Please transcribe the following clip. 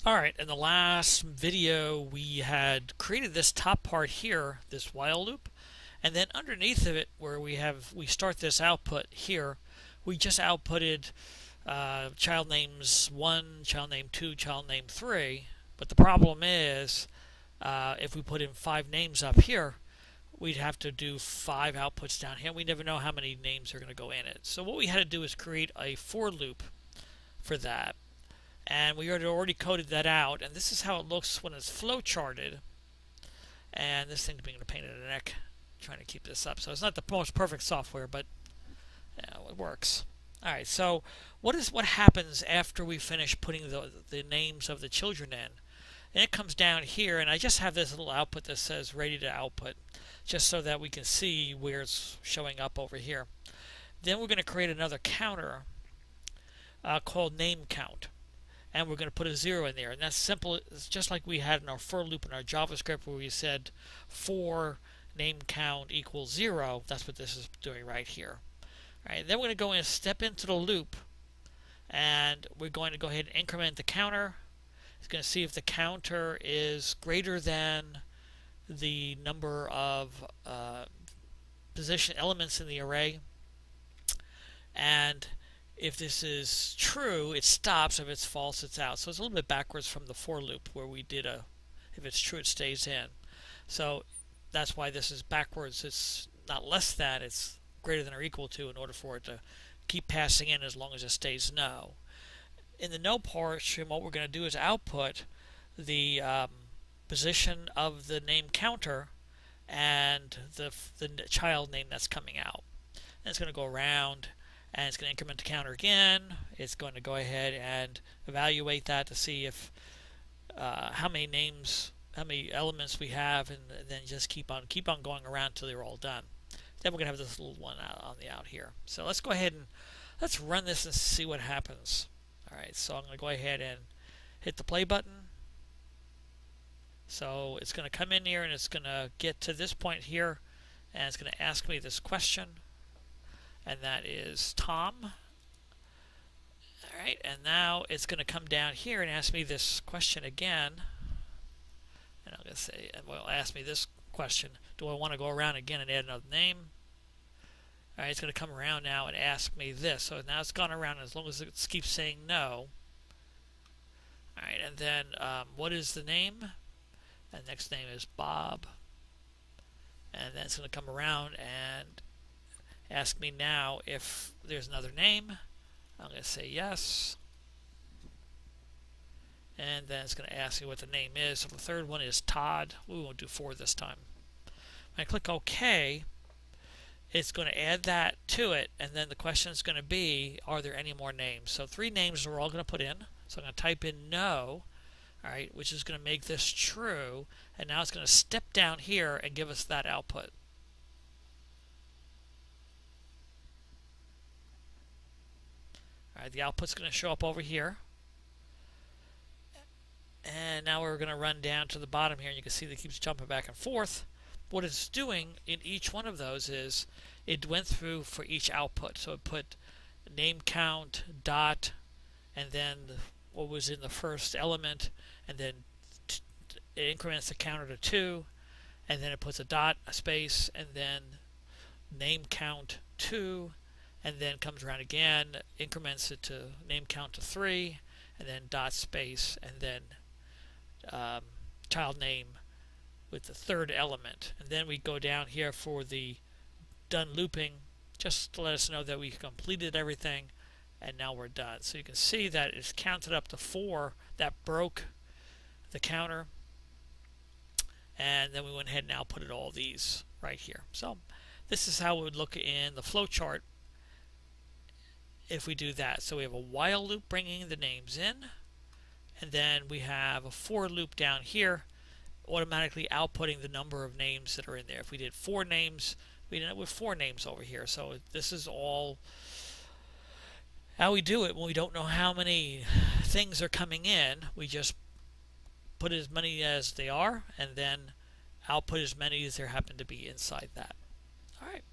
Alright, in the last video we had created this top part here, this while loop, and then underneath of it where we start this output here, we just outputted child names 1, child name 2, child name 3, but the problem is if we put in 5 names up here, we'd have to do 5 outputs down here. We never know how many names are going to go in it. So what we had to do is create a for loop for that. And we already coded that out, and this is how it looks when it's flow charted. And this thing's being a pain in the neck trying to keep this up. So it's not the most perfect software, but it works. Alright, so what happens after we finish putting the names of the children in? And it comes down here, and I just have this little output that says ready to output, just so that we can see where it's showing up over here. Then we're going to create another counter called name count. And we're going to put a 0 in there. And that's simple. It's just like we had in our for loop in our JavaScript where we said for name count equals 0. That's what this is doing right here. All right, then we're going to go and step into the loop. And we're going to go ahead and increment the counter. It's going to see if the counter is greater than the number of position elements in the array. And if this is true, it stops. If it's false, it's out. So it's a little bit backwards from the for loop where we did if it's true, it stays in. So that's why this is backwards. It's not less than, it's greater than or equal to in order for it to keep passing in as long as it stays no. In the no portion, what we're going to do is output the position of the name counter and the child name that's coming out. And it's going to go around, and it's going to increment the counter again. It's going to go ahead and evaluate that to see if how many names, how many elements we have, and then just keep on going around until they're all done. Then we're going to have this little one on the out here. So let's go ahead and let's run this and see what happens. All right, so I'm going to go ahead and hit the play button. So it's going to come in here and it's going to get to this point here, and it's going to ask me this question. And that is Tom. Alright, and now it's going to come down here and ask me this question again. And I'm going to say, well, ask me this question. Do I want to go around again and add another name? Alright, it's going to come around now and ask me this. So now it's gone around, as long as it keeps saying no. Alright, and then what is the name? And next name is Bob. And then it's going to come around and ask me now if there's another name. I'm going to say yes. And then it's going to ask me what the name is. So the third one is Todd. We won't do 4 this time. When I click OK, it's going to add that to it. And then the question is going to be, are there any more names? So 3 names we're all going to put in. So I'm going to type in no, all right, which is going to make this true. And now it's going to step down here and give us that output. Alright, the output's going to show up over here. And now we're going to run down to the bottom here, and you can see that it keeps jumping back and forth. What it's doing in each one of those is it went through for each output. So it put name count, dot, and then what was in the first element, and then it increments the counter to 2, and then it puts a dot, a space, and then name count 2, and then comes around again, increments it to name count to 3, and then dot space, and then child name with the third element. And then we go down here for the done looping, just to let us know that we completed everything, and now we're done. So you can see that it's counted up to 4. That broke the counter, and then we went ahead and outputted all these right here. So this is how it would look in the flowchart if we do that. So we have a while loop bringing the names in, and then we have a for loop down here automatically outputting the number of names that are in there. If we did 4 names, we ended up with 4 names over here. So this is all how we do it when we don't know how many things are coming in. We just put as many as they are and then output as many as there happen to be inside that. All right.